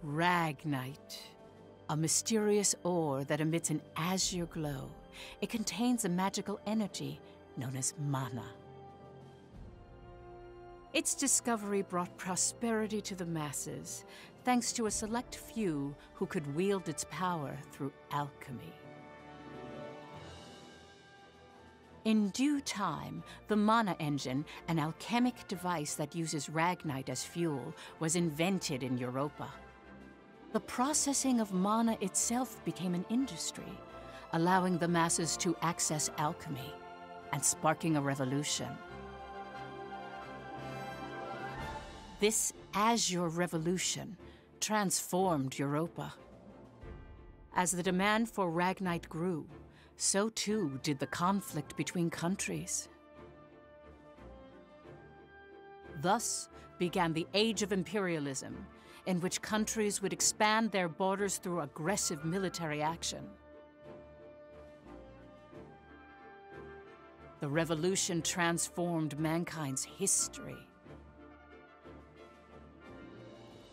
Ragnite. A mysterious ore that emits an azure glow. It contains a magical energy known as mana. Its discovery brought prosperity to the masses, thanks to a select few who could wield its power through alchemy. In due time, the mana engine, an alchemic device that uses Ragnite as fuel, was invented in Europa. The processing of mana itself became an industry, allowing the masses to access alchemy and sparking a revolution. This Azure Revolution transformed Europa. As the demand for Ragnite grew, so too did the conflict between countries. Thus began the Age of Imperialism, in which countries would expand their borders through aggressive military action. The revolution transformed mankind's history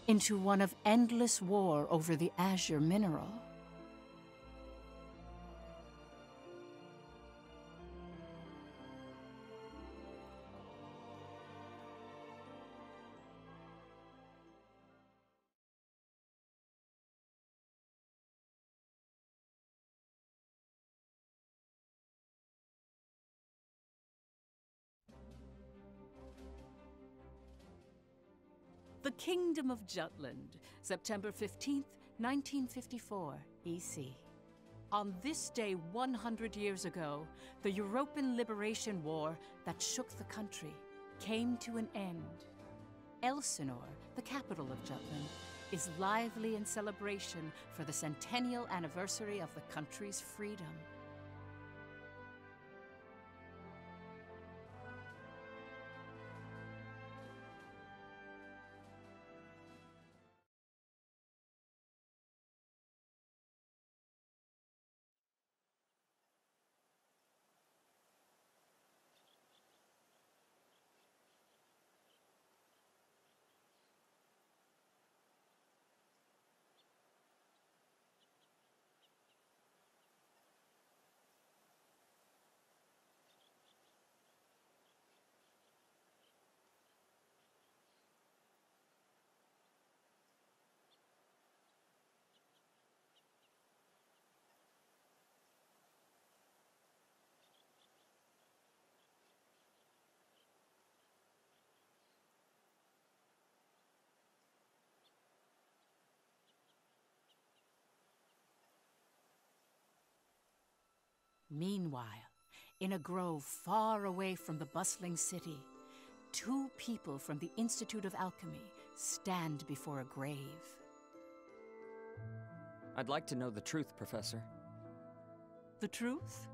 into one of endless war over the azure mineral. The Kingdom of Jutland, September 15th, 1954, EC. On this day 100 years ago, the European Liberation War that shook the country came to an end. Elsinore, the capital of Jutland, is lively in celebration for the centennial anniversary of the country's freedom. Meanwhile, in a grove far away from the bustling city, two people from the Institute of Alchemy stand before a grave. I'd like to know the truth, Professor. The truth?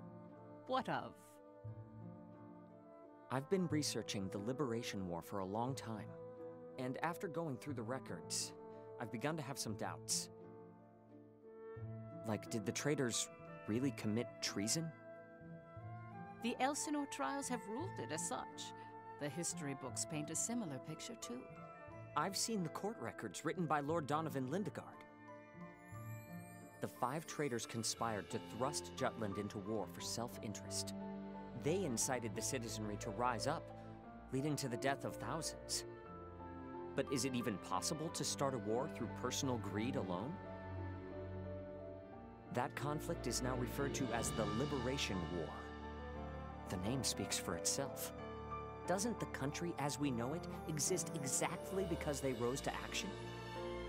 What of? I've been researching the Liberation War for a long time, and after going through the records, I've begun to have some doubts. Like, did the traitors really commit treason? The Elsinore trials have ruled it as such. The history books paint a similar picture, too. I've seen the court records written by Lord Donovan Lindegard. The 5 traitors conspired to thrust Jutland into war for self-interest. They incited the citizenry to rise up, leading to the death of thousands. But is it even possible to start a war through personal greed alone? That conflict is now referred to as the Liberation War. The name speaks for itself. Doesn't the country as we know it exist exactly because they rose to action?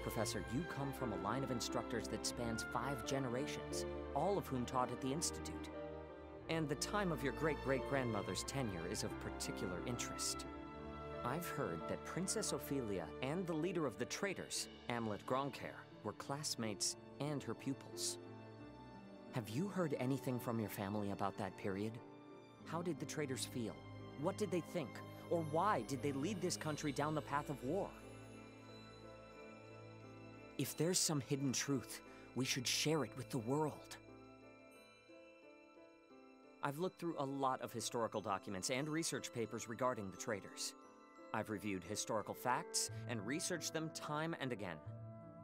Professor, you come from a line of instructors that spans 5 generations, all of whom taught at the Institute. And the time of your great-great-grandmother's tenure is of particular interest. I've heard that Princess Ophelia and the leader of the traitors, Amlet Gronkaer, were classmates and her pupils. Have you heard anything from your family about that period? How did the traitors feel? What did they think? Or why did they lead this country down the path of war? If there's some hidden truth, we should share it with the world. I've looked through a lot of historical documents and research papers regarding the traitors. I've reviewed historical facts and researched them time and again.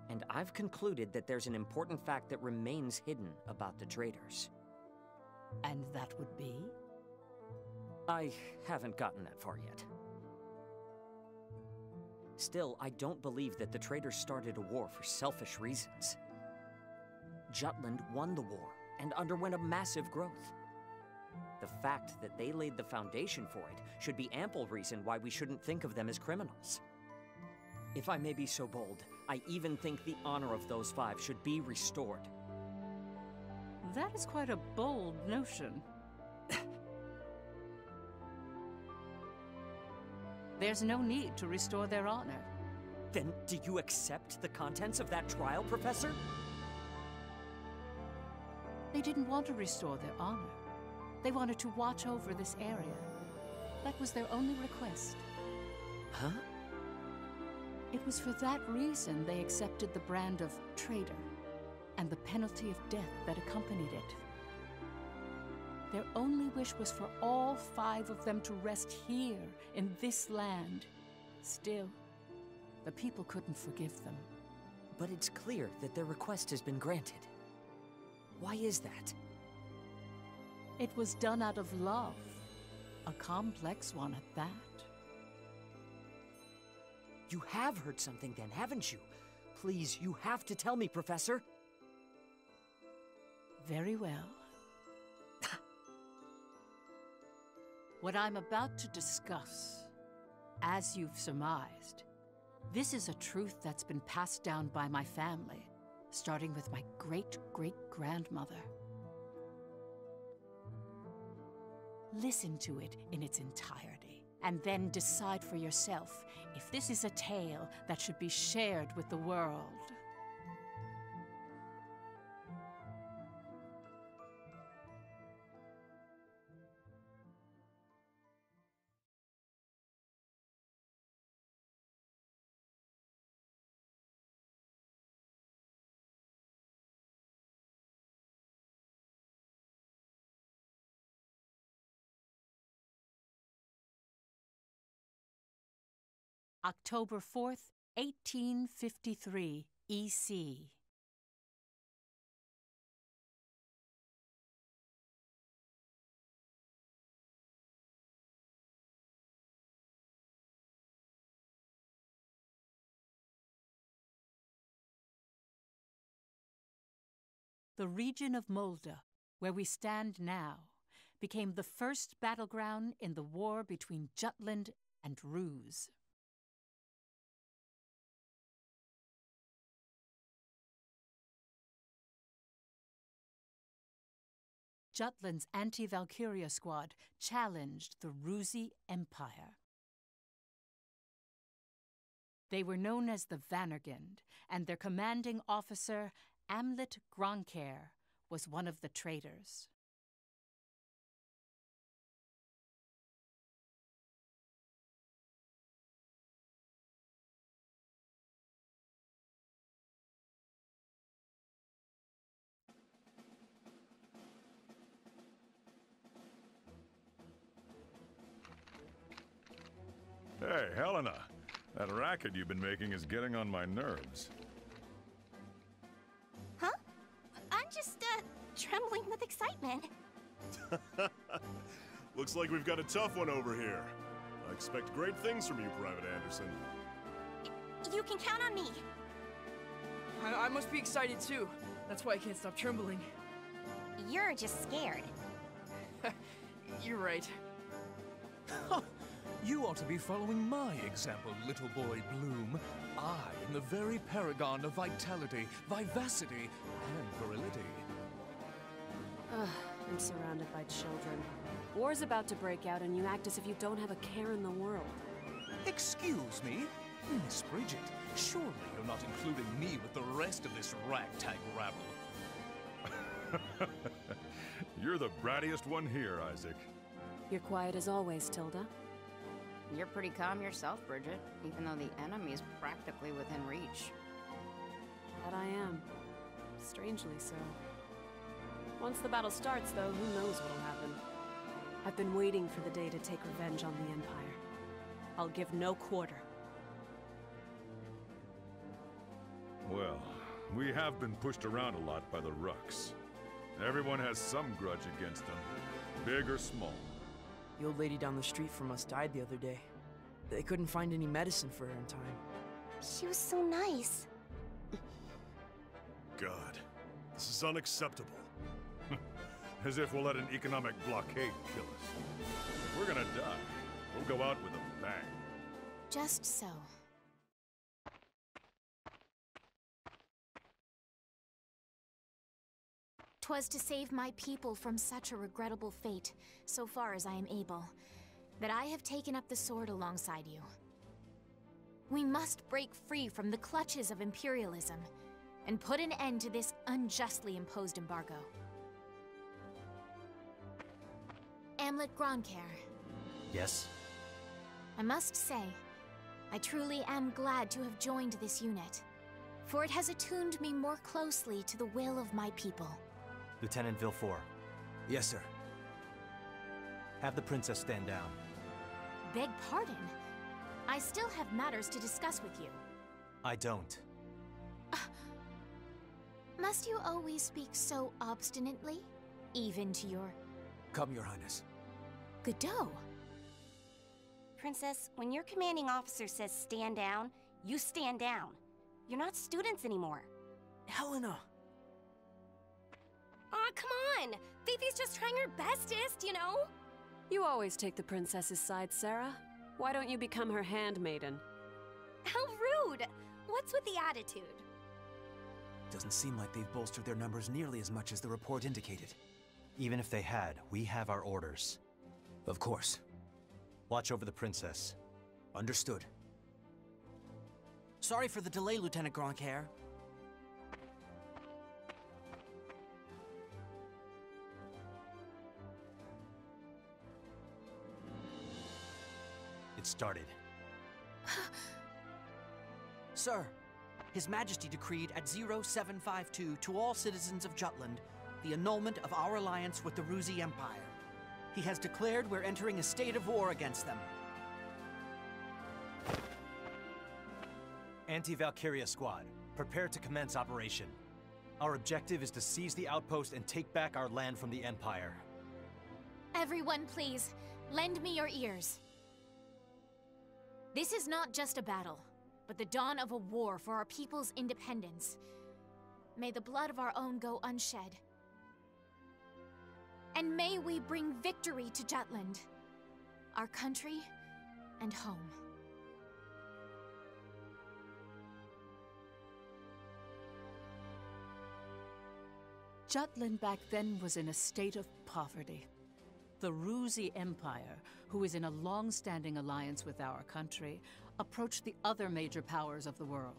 And I've concluded that there's an important fact that remains hidden about the traitors. And that would be? I haven't gotten that far yet. Still, I don't believe that the traitors started a war for selfish reasons. Jutland won the war and underwent a massive growth. The fact that they laid the foundation for it should be ample reason why we shouldn't think of them as criminals. If I may be so bold, I even think the honor of those 5 should be restored. That is quite a bold notion. There's no need to restore their honor. Then do you accept the contents of that trial, Professor? They didn't want to restore their honor. They wanted to watch over this area. That was their only request. Huh? It was for that reason they accepted the brand of traitor and the penalty of death that accompanied it. Their only wish was for all 5 of them to rest here in this land. Still, the people couldn't forgive them. But it's clear that their request has been granted. Why is that? It was done out of love, a complex one at that. You have heard something then, haven't you? Please, you have to tell me, Professor. Very well. What I'm about to discuss, as you've surmised, this is a truth that's been passed down by my family, starting with my great-great-grandmother. Listen to it in its entirety, and then decide for yourself if this is a tale that should be shared with the world. October 4th, 1853, EC. The region of Molde, where we stand now, became the first battleground in the war between Jutland and Ruse. Jutland's anti-Valkyria squad challenged the Rusi Empire. They were known as the Vannergund, and their commanding officer, Amlet Gronkair, was one of the traitors. Hey, Helena. That racket you've been making is getting on my nerves. Huh? I'm just, trembling with excitement. Looks like we've got a tough one over here. I expect great things from you, Private Anderson. You can count on me. I must be excited too. That's why I can't stop trembling. You're just scared. You're right. You ought to be following my example, little boy Bloom. I am the very paragon of vitality, vivacity, and virility. Ugh, I'm surrounded by children. War's about to break out and you act as if you don't have a care in the world. Excuse me? Miss Bridget, surely you're not including me with the rest of this ragtag rabble. You're the brattiest one here, Isaac. You're quiet as always, Tilda. You're pretty calm yourself, Bridget, even though the enemy is practically within reach. That I am. Strangely so. Once the battle starts, though, who knows what'll happen. I've been waiting for the day to take revenge on the Empire. I'll give no quarter. Well, we have been pushed around a lot by the Rucks. Everyone has some grudge against them, big or small. The old lady down the street from us died the other day. They couldn't find any medicine for her in time. She was so nice. God, this is unacceptable. As if we'll let an economic blockade kill us. If we're gonna die, we'll go out with a bang. Just so. 'Twas to save my people from such a regrettable fate, so far as I am able, that I have taken up the sword alongside you. We must break free from the clutches of imperialism and put an end to this unjustly imposed embargo. Amlet Gronkair. Yes? I must say, I truly am glad to have joined this unit, for it has attuned me more closely to the will of my people. Lieutenant Villefort. Yes, sir. Have the princess stand down. Beg pardon? I still have matters to discuss with you. I don't. Must you always speak so obstinately? Even to your... Come, Your Highness. Godot. Princess, when your commanding officer says stand down, you stand down. You're not students anymore. Helena! Aw, come on! Fifi's just trying her bestest, you know? You always take the princess's side, Sarah. Why don't you become her handmaiden? How rude! What's with the attitude? Doesn't seem like they've bolstered their numbers nearly as much as the report indicated. Even if they had, we have our orders. Of course. Watch over the princess. Understood. Sorry for the delay, Lieutenant Gronkair. It started. Sir, His Majesty decreed at 0752 to all citizens of Jutland the annulment of our alliance with the Ruzi Empire. He has declared we're entering a state of war against them. Anti-Valkyria squad, prepare to commence operation. Our objective is to seize the outpost and take back our land from the Empire. Everyone, please, lend me your ears. This is not just a battle, but the dawn of a war for our people's independence. May the blood of our own go unshed. And may we bring victory to Jutland, our country and home. Jutland back then was in a state of poverty. The Ruzi Empire, who is in a long-standing alliance with our country, approached the other major powers of the world.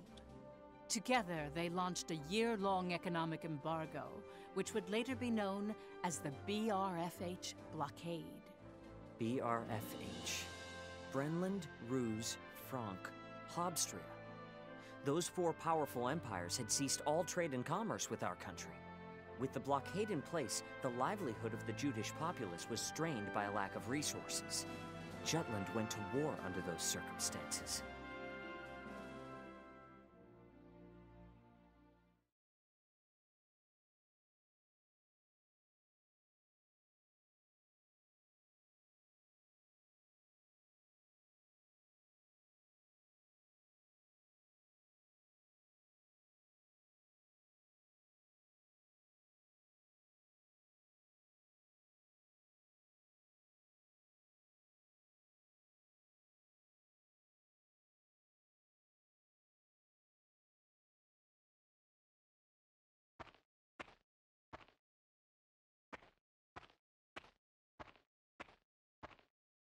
Together, they launched a year-long economic embargo, which would later be known as the BRFH blockade. BRFH. Brenland, Ruse, Frank, Hobstria. Those four powerful empires had ceased all trade and commerce with our country. With the blockade in place, the livelihood of the Judish populace was strained by a lack of resources. Jutland went to war under those circumstances.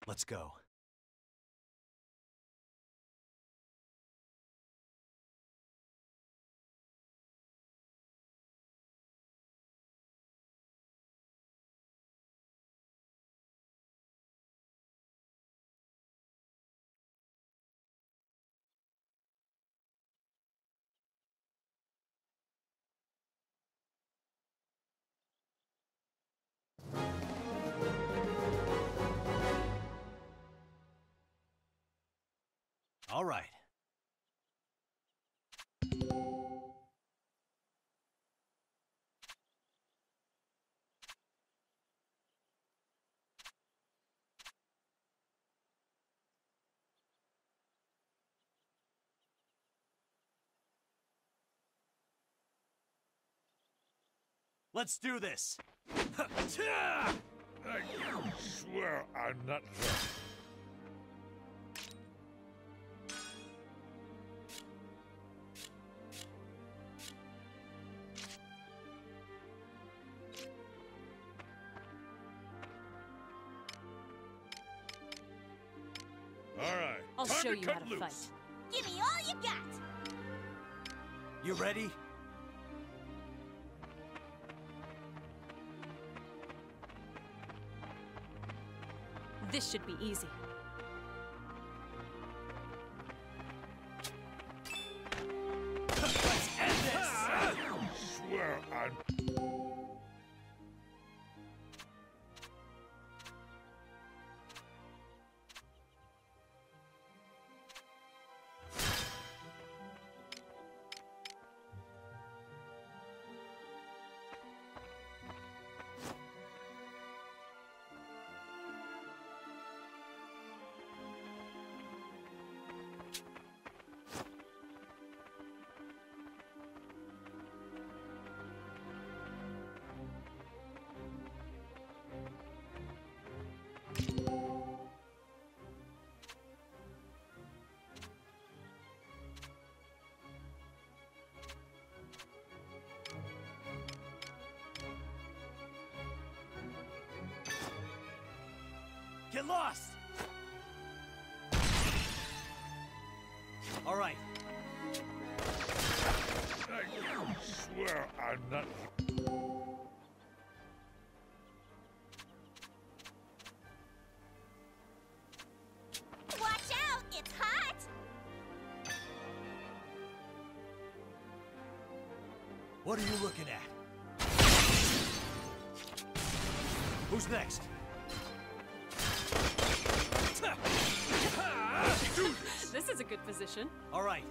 Let's go. All right. Let's do this! I swear I'm not drunk. All right, I'll time show to you cut how to loose. fight. Give me all you got! You ready? This should be easy. Let's end this! I swear I'm... Get lost! All right. I swear I'm not... Watch out! It's hot! What are you looking at? Who's next? This is a good position. All right.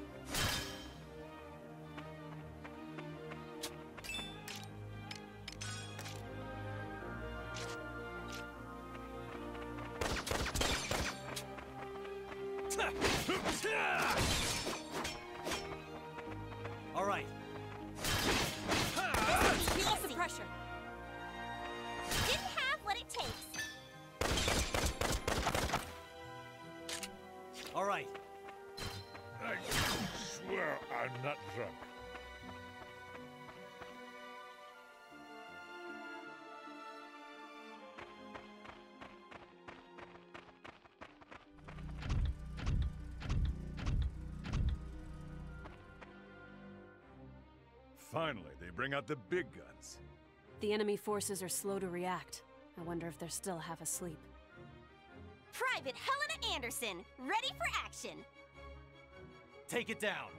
All right. Feel off the pressure. Didn't have what it takes. All right. I swear I'm not drunk. Finally, they bring out the big guns. The enemy forces are slow to react. I wonder if they're still half asleep. Private Helena Anderson, ready for action. Take it down.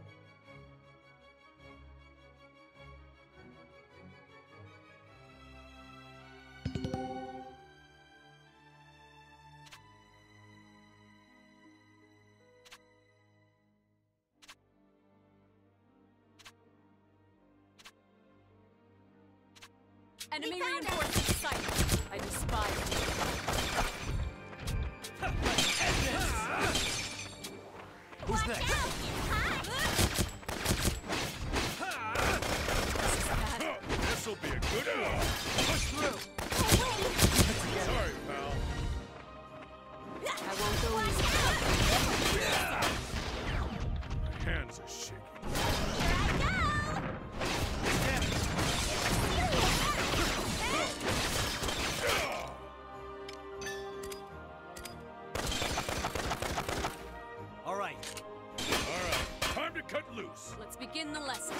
Enemy reinforcements in sight. I despise you. Who's next? This'll be a good one. Push through. Sorry, pal. I won't go easy. My hands are shaking. All right. Time to cut loose. Let's begin the lesson.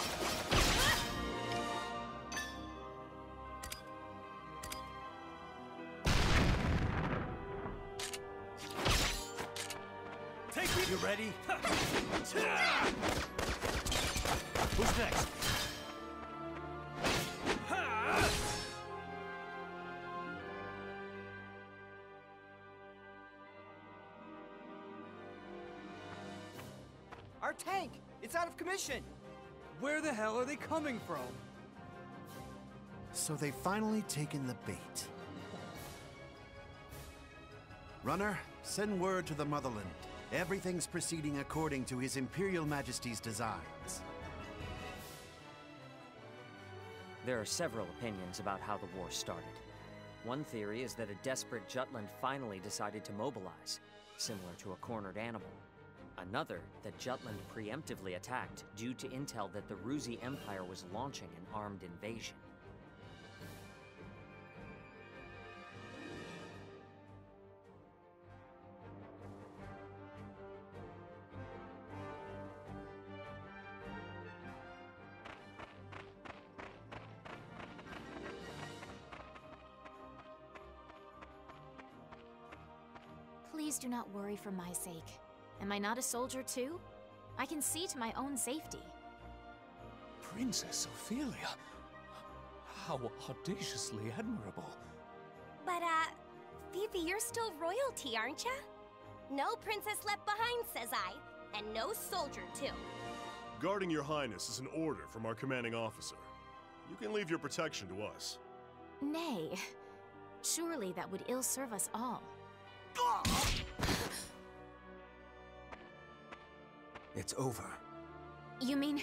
Take it. You ready? Who's next? Our tank! It's out of commission! Where the hell are they coming from? So they've finally taken the bait. Runner, send word to the Motherland. Everything's proceeding according to His Imperial Majesty's designs. There are several opinions about how the war started. One theory is that a desperate Jutland finally decided to mobilize, similar to a cornered animal. Another, that Jutland preemptively attacked due to intel that the Ruzi Empire was launching an armed invasion. Please do not worry for my sake. Am I not a soldier too? I can see to my own safety. Princess Ophelia? How audaciously admirable. But, Fifi, you're still royalty, aren't ya? No princess left behind, says I. And no soldier, too. Guarding your highness is an order from our commanding officer. You can leave your protection to us. Nay. Surely that would ill serve us all. It's over. You mean...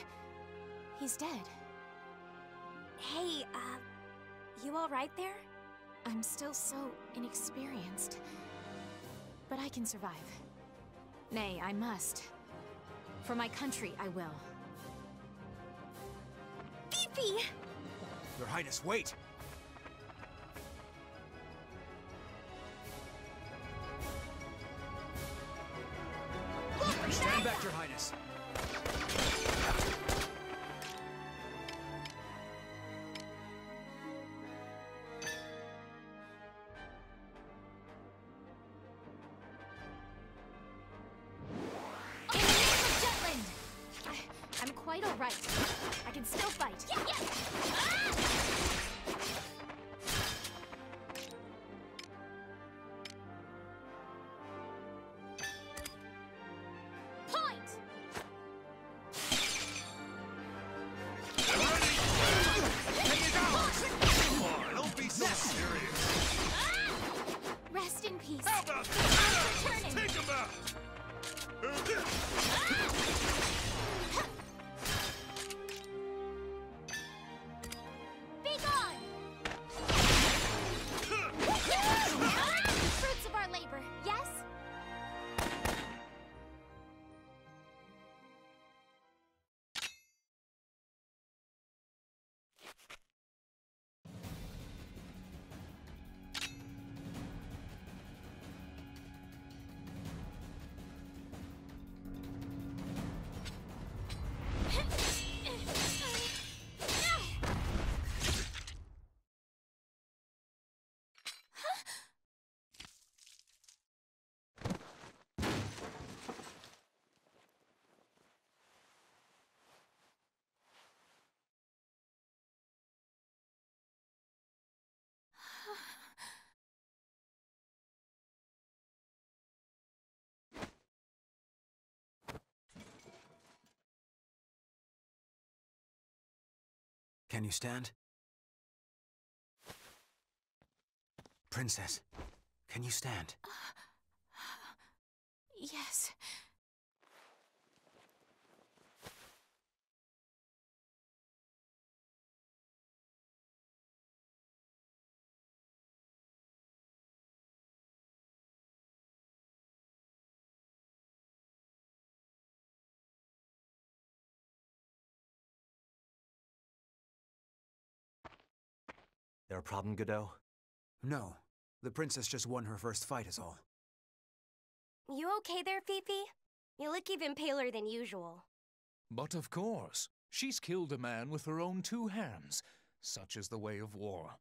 he's dead? Hey, you alright there? I'm still so inexperienced. But I can survive. Nay, I must. For my country, I will. Fifi! Your Highness, wait! Stand back, Your Highness! I'm quite alright. I can still fight. Point! Come on, don't be so serious. Rest in peace. How about The that? time's returning. Take him out! Be gone! Fruits of our labor, yes? Can you stand? Princess, can you stand? Yes. There a problem, Godot? No. The princess just won her first fight is all. You okay there, Fifi? You look even paler than usual. But of course, she's killed a man with her own two hands. Such is the way of war.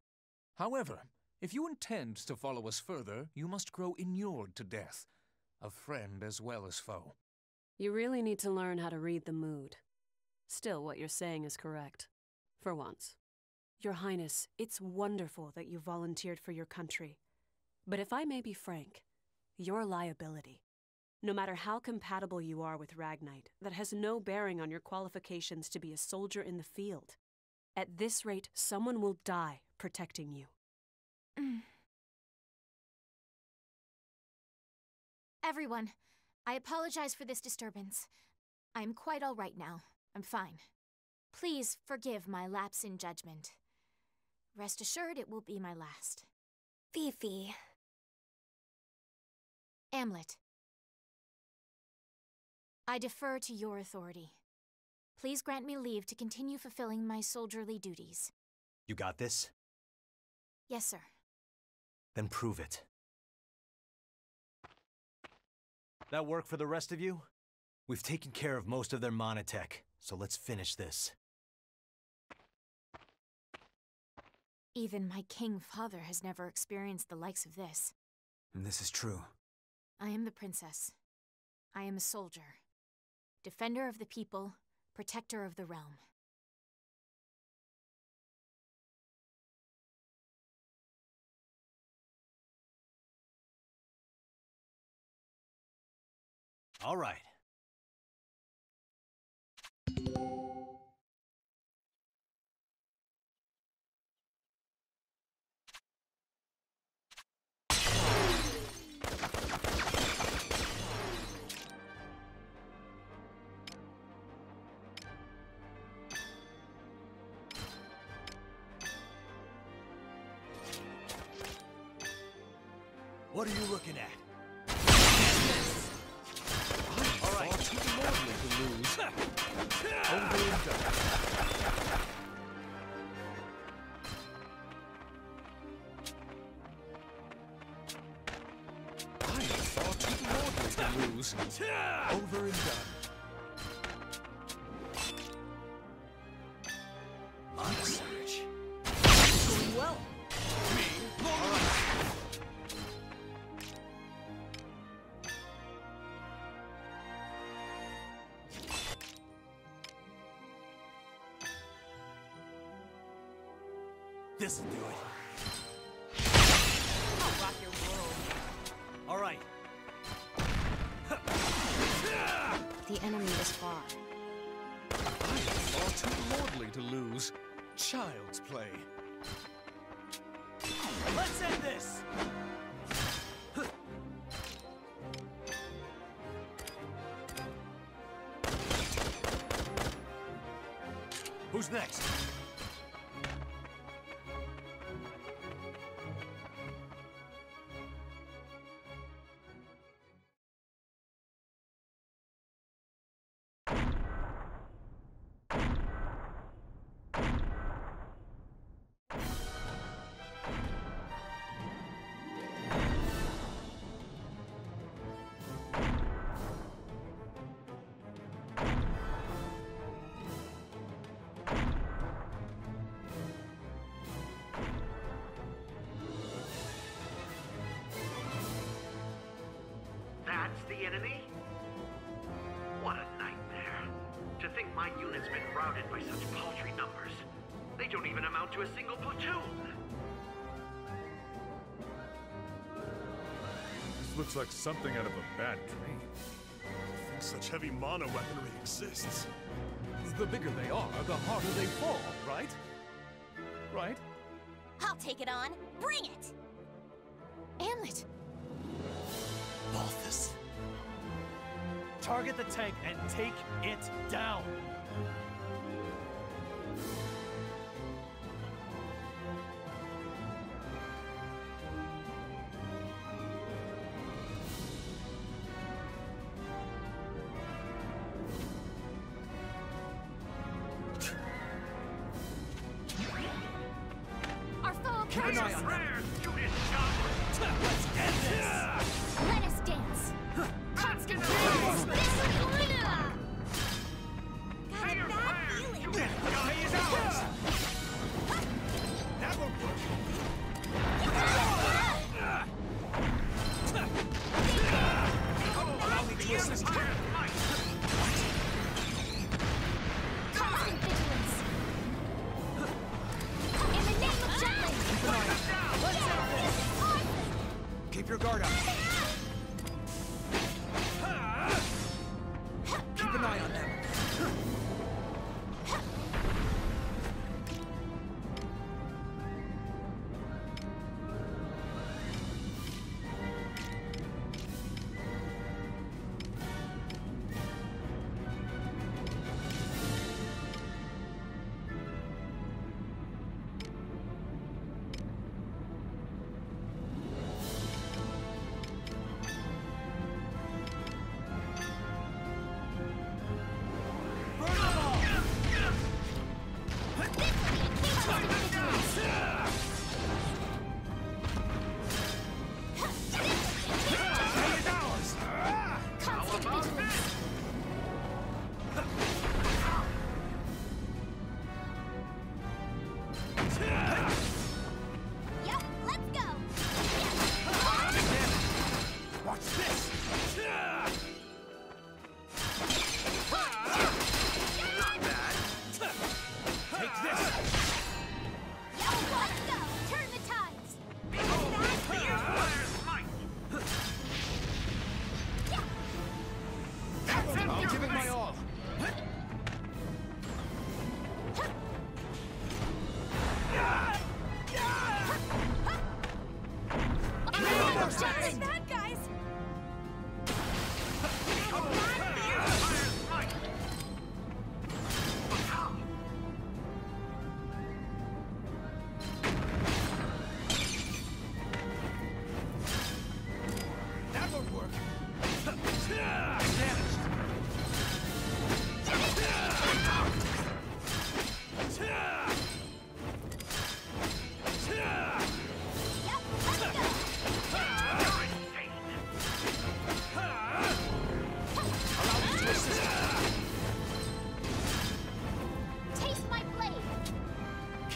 However, if you intend to follow us further, you must grow inured to death. A friend as well as foe. You really need to learn how to read the mood. Still, what you're saying is correct. For once. Your Highness, it's wonderful that you volunteered for your country. But if I may be frank, you're a liability. No matter how compatible you are with Ragnite, that has no bearing on your qualifications to be a soldier in the field. At this rate, someone will die protecting you. Everyone, I apologize for this disturbance. I am quite all right now. I'm fine. Please forgive my lapse in judgment. Rest assured it will be my last. Fifi. Amlet. I defer to your authority. Please grant me leave to continue fulfilling my soldierly duties. You got this? Yes, sir. Then prove it. That work for the rest of you? We've taken care of most of their monotech, so let's finish this. Even my king father has never experienced the likes of this. And this is true. I am the princess. I am a soldier. Defender of the people, protector of the realm. All right. What are you looking at? All right. Too lovely to lose. Over and done. I am far too lordly to lose. Over and done. On search. Going well. Me? All right. This'll do it. I'll rock your world. All right. The enemy is far. I am far too lordly to lose. Child's play. Let's end this! Who's next? That's the enemy? What a nightmare. To think my unit's been routed by such paltry numbers. They don't even amount to a single platoon. This looks like something out of a bad dream. I think such heavy mono weaponry exists. The bigger they are, the harder they fall, right? Right? I'll take it on. Bring it! Amlet! Balthus. Target the tank and take it down. Our foe Keep an eye on them. Prayers, unit shot! Let's end this! Let us dance! Constant Say your prayers, unit shot! Is ours! That won't work. Allow me to assist you. Constant vigilance! In the name of Jutland! Let's end this!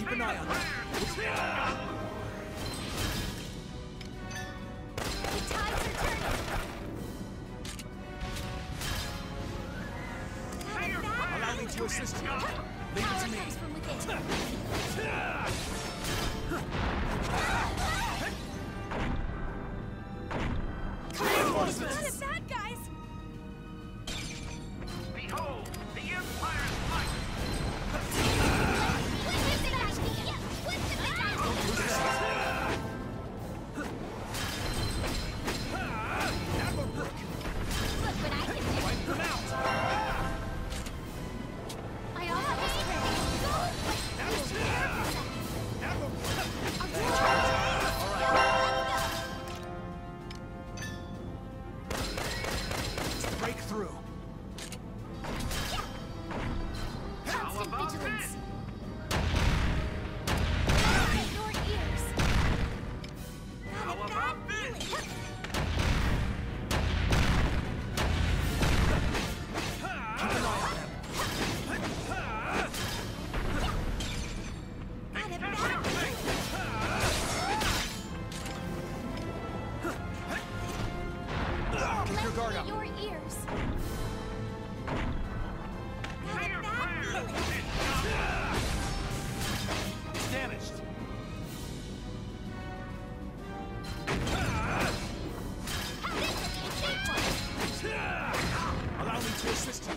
Keep an eye on them. The tides are turning. Allow me to assist you. Leave it to me. Comes from within. Reinforcements! Not a bad guys! Behold, the Empire's might! What's the big idea? What's the big idea? Look what I can do! Wipe them out! I also have this Break through. constant about vigilance. this? Your ears. How Not a about bad this? feeling. Keep an eye on them. Not a bad feeling. Keep your guard up. Your ears. Not Say a your bad prayers! feeling. It's damaged. Allow me to assist you.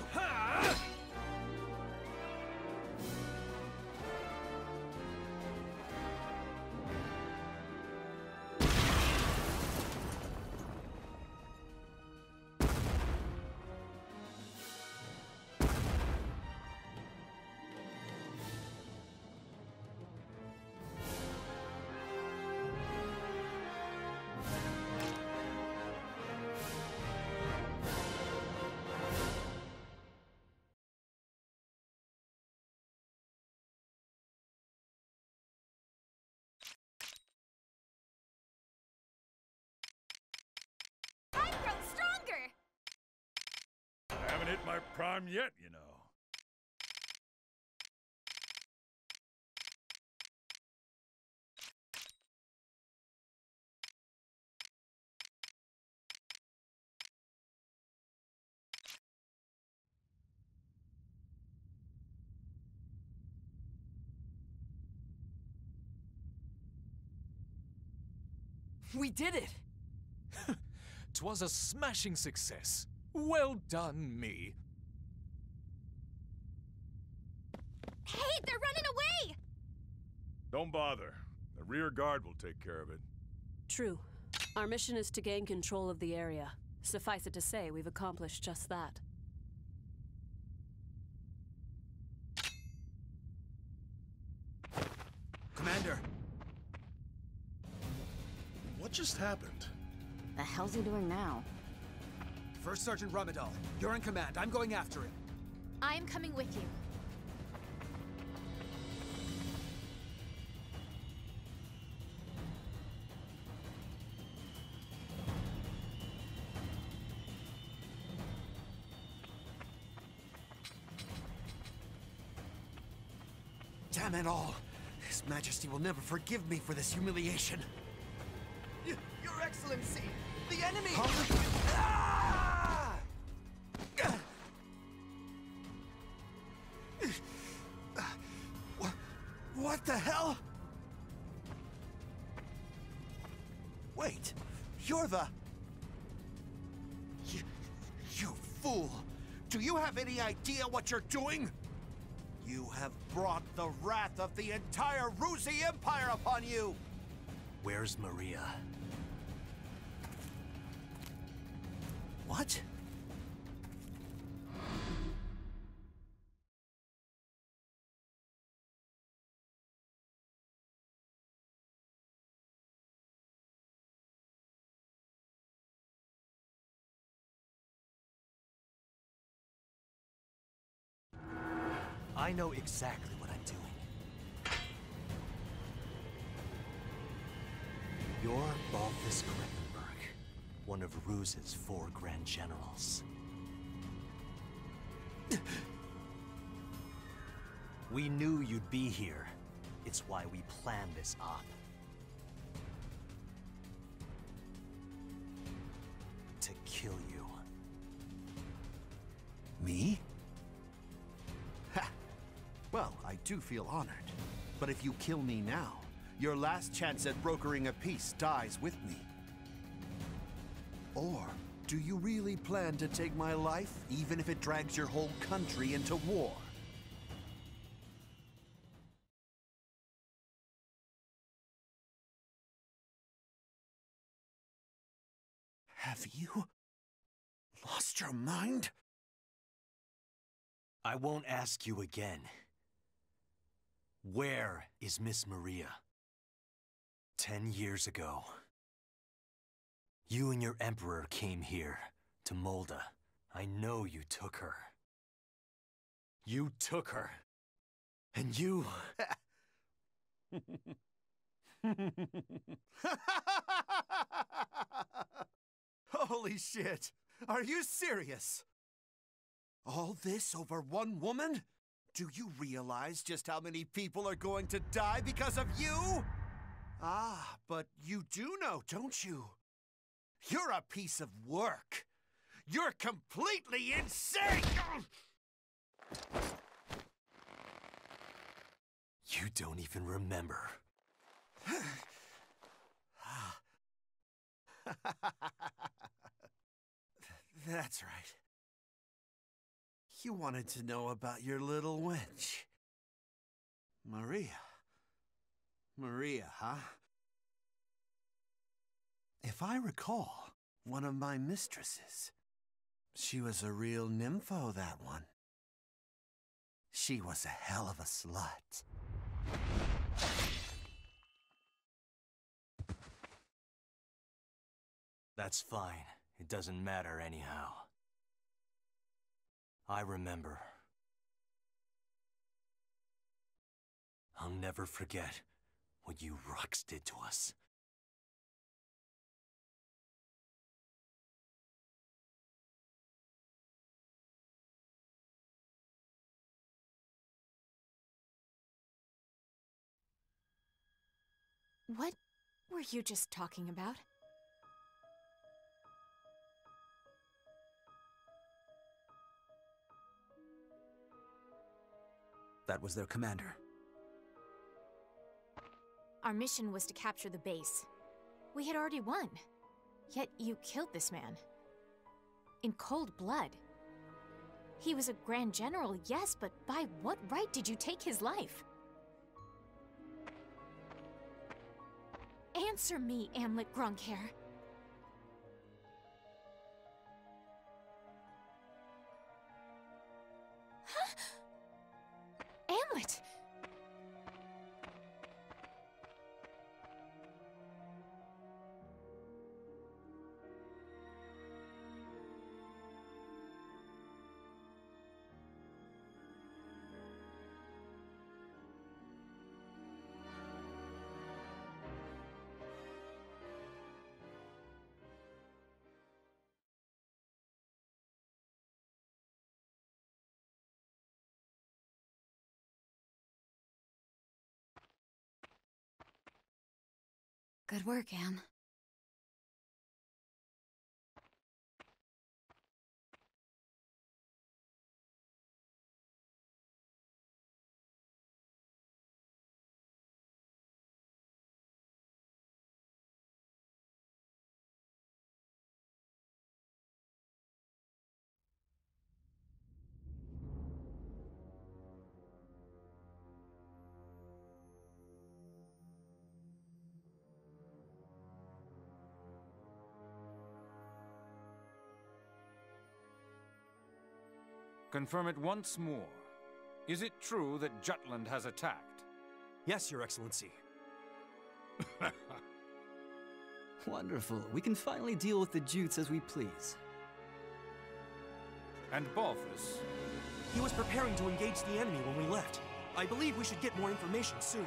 I've grown stronger. I haven't hit my prime yet, you know. We did it! 'Twas a smashing success. Well done, me. Hey, they're running away! Don't bother. The rear guard will take care of it. True. Our mission is to gain control of the area. Suffice it to say, we've accomplished just that. Commander, What just happened? The hell's he doing now? First Sergeant Ramadal, you're in command. I'm going after him. I am coming with you. Damn it all! His Majesty will never forgive me for this humiliation. Your Excellency, the enemy! Ah! What the hell? Wait, you're the... You fool! Do you have any idea what you're doing? You have brought the wrath of the entire Ruzi Empire upon you! Where's Maria? What? I know exactly what I'm doing. You're Balthus Kremenberg, one of Ruse's 4 Grand Generals. We knew you'd be here. It's It's why we planned this op. To kill you. Me? Ha! Well, I do feel honored. But if you kill me now, your last chance at brokering a peace dies with me. Or do you really plan to take my life, even if it drags your whole country into war? Have you lost your mind? I won't ask you again. Where is Miss Maria? 10 years ago, you and your Emperor came here, to Molda. I know you took her. You took her. And you... Holy shit! Are you serious? All this over one woman? Do you realize just how many people are going to die because of you? Ah, but you do know, don't you? You're a piece of work. You're completely insane! You don't even remember. That's right. You wanted to know about your little wench. Maria. Maria, huh? If I recall, one of my mistresses. She was a real nympho, that one. She was a hell of a slut. That's fine. It doesn't matter anyhow. I remember. I'll never forget what you Rux did to us. What were you just talking about? That was their commander. Our mission was to capture the base. We had already won. Yet you killed this man. In cold blood. He was a Grand General, yes, but by what right did you take his life? Answer me, Amlet Grunkhair. Huh? Amlet! Good work, Anne. Confirm it once more. Is it true that Jutland has attacked? Yes, Your Excellency. Wonderful. We can finally deal with the Jutes as we please. And Balthus? He was preparing to engage the enemy when we left. I believe we should get more information soon.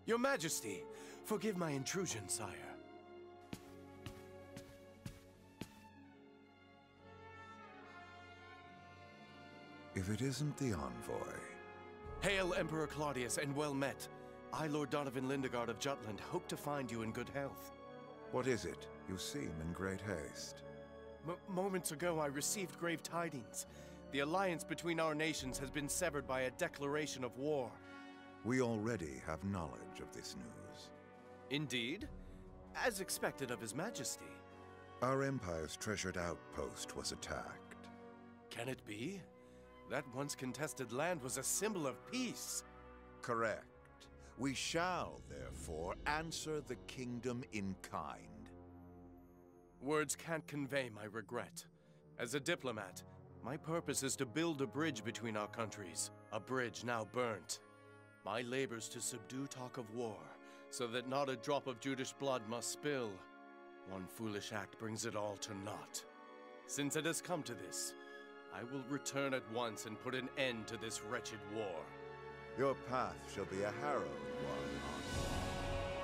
Your Majesty, forgive my intrusion, sire. If it isn't the envoy, Hail, Emperor Claudius, and well met. I, Lord Donovan Lindegard of Jutland, hope to find you in good health. What is it? You seem in great haste. Moments ago, I received grave tidings. The alliance between our nations has been severed by a declaration of war. We already have knowledge of this news. Indeed? As expected of His Majesty. Our Empire's treasured outpost was attacked. Can it be? That once contested land was a symbol of peace. Correct. We shall, therefore, answer the kingdom in kind. Words can't convey my regret. As a diplomat, my purpose is to build a bridge between our countries, a bridge now burnt. My labors to subdue talk of war, so that not a drop of Judish blood must spill. One foolish act brings it all to naught. Since it has come to this, I will return at once and put an end to this wretched war. Your path shall be a harrowed one.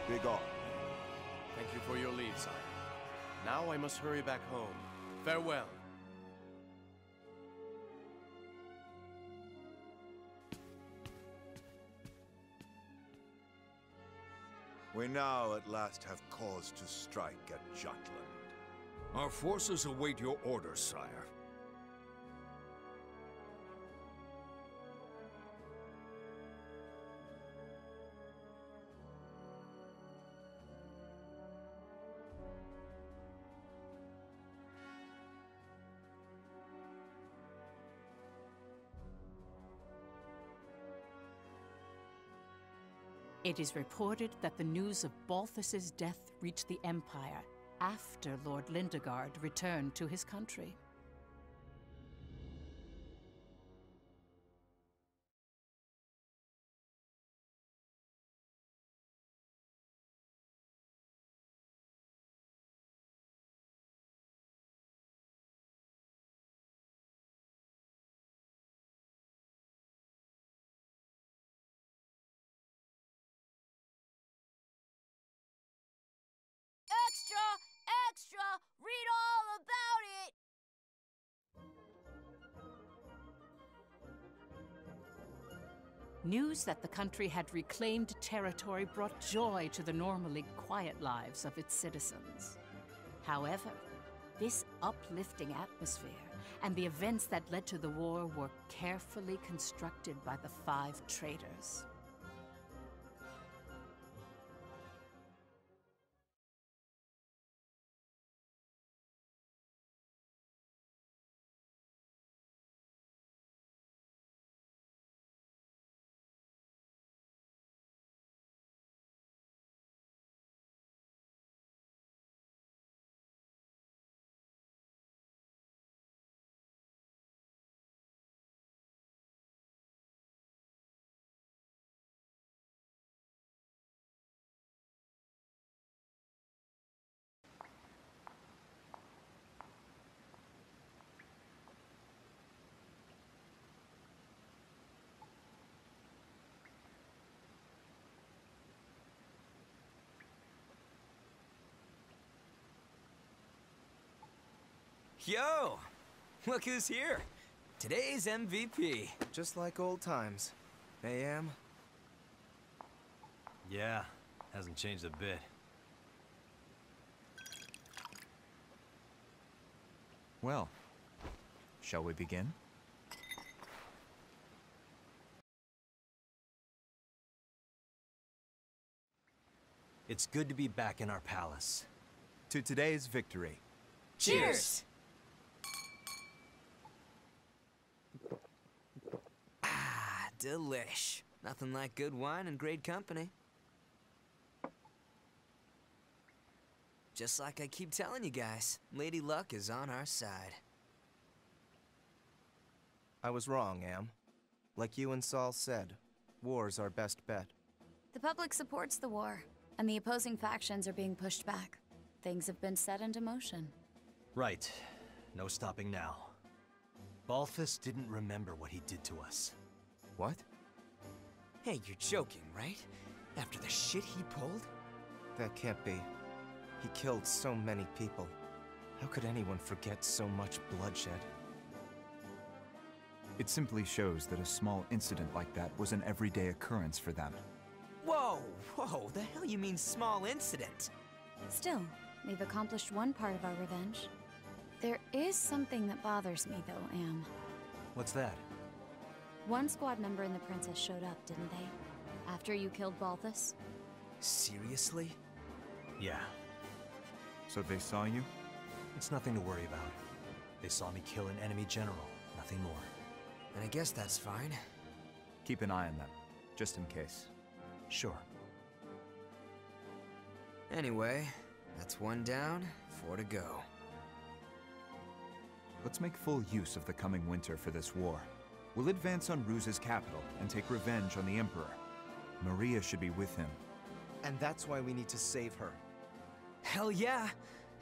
Begone. Thank you for your leave, sire. Now I must hurry back home. Farewell. We now at last have cause to strike at Jutland. Our forces await your orders, sire. It is reported that the news of Balthus's death reached the Empire after Lord Lindegard returned to his country. Extra! Extra! Read all about it! News that the country had reclaimed territory brought joy to the normally quiet lives of its citizens. However, this uplifting atmosphere and the events that led to the war were carefully constructed by the 5 traitors. Yo! Look who's here! Today's MVP. Just like old times. AM? Yeah, hasn't changed a bit. Well, shall we begin? It's good to be back in our palace. To today's victory. Cheers! Ah, delish. Nothing like good wine and great company. Just like I keep telling you guys, Lady Luck is on our side. I was wrong, Am. Like you and Saul said, war's our best bet. The public supports the war, and the opposing factions are being pushed back. Things have been set into motion. Right. No stopping now. Balthus didn't remember what he did to us. What? Hey, you're joking, right? After the shit he pulled? That can't be. He killed so many people. How could anyone forget so much bloodshed? It simply shows that a small incident like that was an everyday occurrence for them. Whoa, whoa, the hell you mean small incident? Still, we've accomplished one part of our revenge. There is something that bothers me, though, Am. What's that? One squad member and the princess showed up, didn't they? After you killed Balthus? Seriously? Yeah. So they saw you? It's nothing to worry about. They saw me kill an enemy general, nothing more. And I guess that's fine. Keep an eye on them, just in case. Sure. Anyway, that's one down, 4 to go. Let's make full use of the coming winter for this war. We'll advance on Ruse's capital and take revenge on the Emperor. Maria should be with him. And that's why we need to save her. Hell yeah!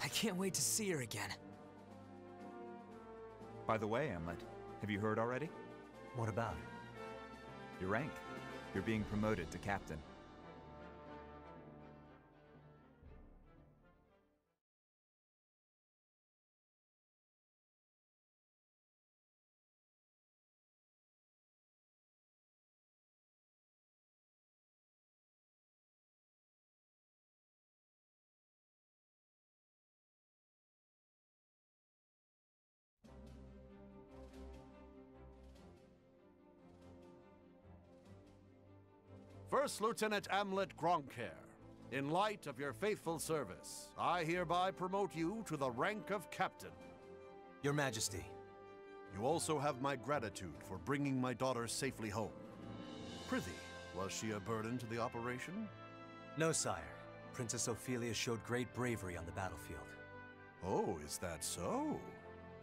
I can't wait to see her again. By the way, Hamlet, have you heard already? What about? Your rank. You're being promoted to captain. First Lieutenant Amlet Gronkair, in light of your faithful service, I hereby promote you to the rank of captain. Your Majesty. You also have my gratitude for bringing my daughter safely home. Prithee, was she a burden to the operation? No, sire. Princess Ophelia showed great bravery on the battlefield. Oh, is that so?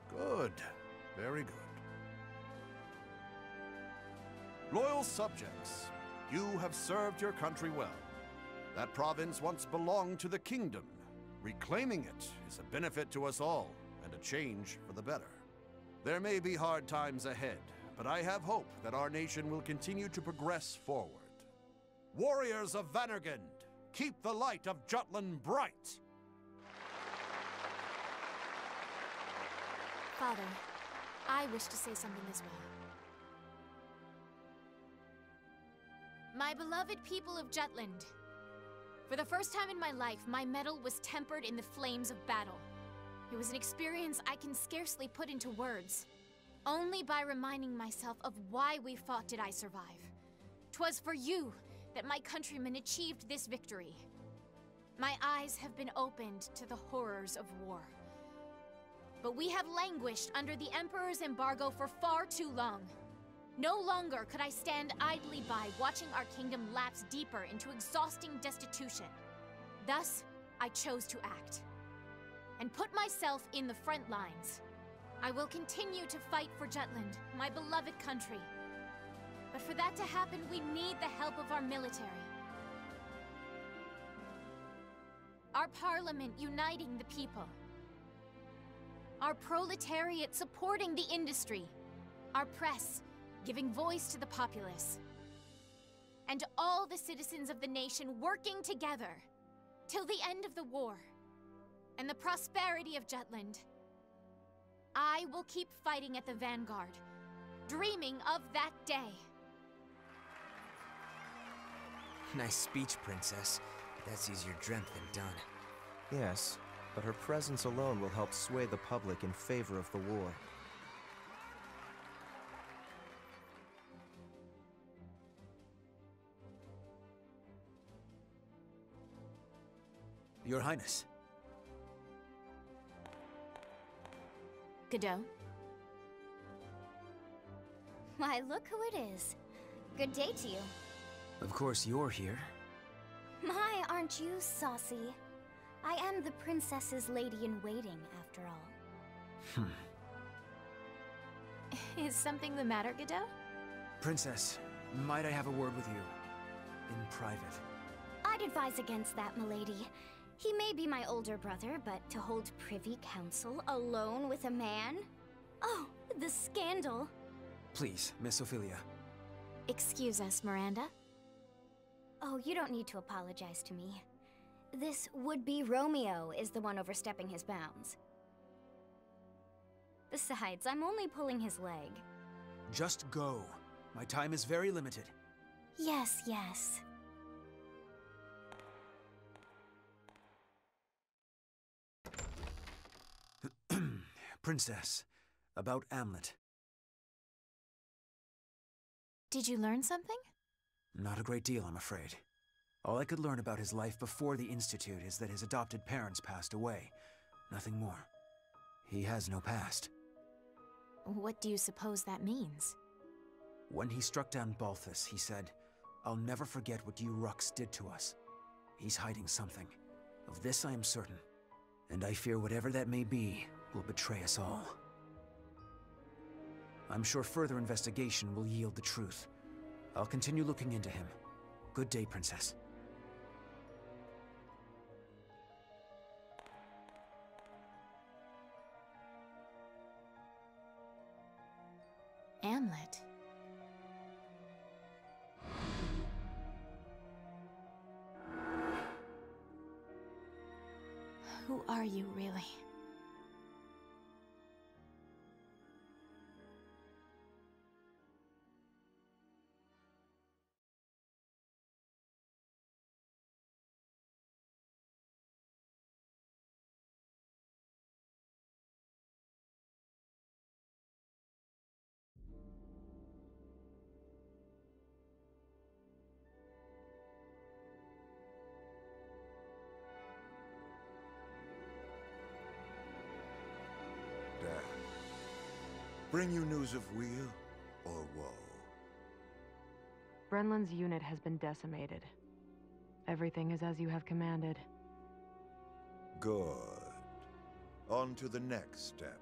Good. Very good. Loyal subjects, you have served your country well. That province once belonged to the kingdom. Reclaiming it is a benefit to us all, and a change for the better. There may be hard times ahead, but I have hope that our nation will continue to progress forward. Warriors of Vanergund, keep the light of Jutland bright! Father, I wish to say something as well. My beloved people of Jutland, for the first time in my life, my mettle was tempered in the flames of battle. It was an experience I can scarcely put into words. Only by reminding myself of why we fought did I survive. 'Twas for you that my countrymen achieved this victory. My eyes have been opened to the horrors of war. But we have languished under the Emperor's embargo for far too long. No longer could I stand idly by watching our kingdom lapse deeper into exhausting destitution. Thus, I chose to act and put myself in the front lines. I will continue to fight for Jutland, my beloved country. But for that to happen, we need the help of our military. Our parliament uniting the people. Our proletariat supporting the industry. Our press giving voice to the populace. And all the citizens of the nation working together till the end of the war and the prosperity of Jutland. I will keep fighting at the vanguard, dreaming of that day. Nice speech, Princess. That's easier dreamt than done. Yes, but her presence alone will help sway the public in favor of the war. Your Highness. Godot? Why, look who it is. Good day to you. Of course you're here. My, aren't you saucy? I am the princess's lady-in-waiting, after all. Is something the matter, Godot? Princess, might I have a word with you? In private. I'd advise against that, milady. He may be my older brother, but to hold privy council alone with a man? Oh, the scandal. Please, Miss Ophelia. Excuse us, Miranda. Oh, you don't need to apologize to me. This would-be Romeo is the one overstepping his bounds. Besides, I'm only pulling his leg. Just go. My time is very limited. Yes, yes. Princess, about Amlet. Did you learn something? Not a great deal, I'm afraid. All I could learn about his life before the Institute is that his adopted parents passed away. Nothing more. He has no past. What do you suppose that means? When he struck down Balthus, he said, "I'll never forget what you Rux did to us." He's hiding something. Of this I am certain. And I fear whatever that may be will betray us all. I'm sure further investigation will yield the truth. I'll continue looking into him. Good day, Princess. Amlet. Who are you, really? Bring you news of weal or woe? Brenlin's unit has been decimated. Everything is as you have commanded. Good. On to the next step.